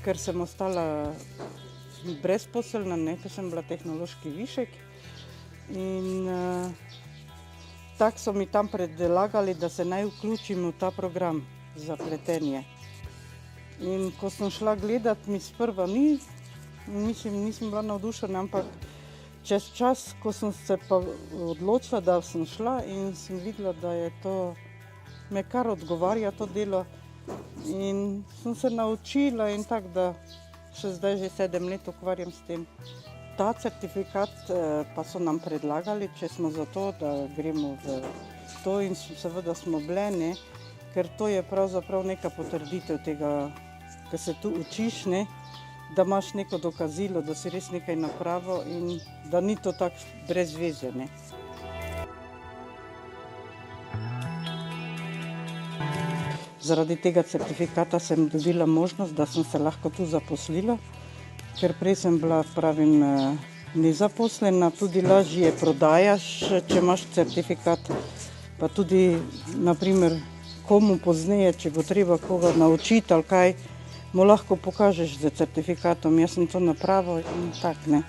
ker sem ostala brezposelna, ker sem bila tehnološki višek. In tako so mi tam predlagali, da se naj vključim v ta program za pletenje. In ko sem šla gledat, mi sprva nisem bila navdušena, ampak čez čas, ko sem se pa odločila, da sem šla in sem videla, da je to, me kar odgovarja to delo. In sem se naučila in tako, da še zdaj že 7 let ukvarjam s tem. Ta certifikat pa so nam predlagali, če smo za to, da gremo v to in seveda smo bile, ne, ker to je pravzaprav neka potrditev tega, ko se tu učiš, ne, da imaš neko dokazilo, da si res nekaj napravil in da ni to tako brez veze, ne. Zaradi tega certifikata sem dobila možnost, da sem se lahko tu zaposlila, ker prej sem bila, pravim, nezaposlena, tudi lažje prodajaš, če imaš certifikat, pa tudi, na primer, komu pozneje, če bo treba koga naučiti ali kaj, mu lahko pokažeš s certifikatom, jaz sem to napravil in tako, ne.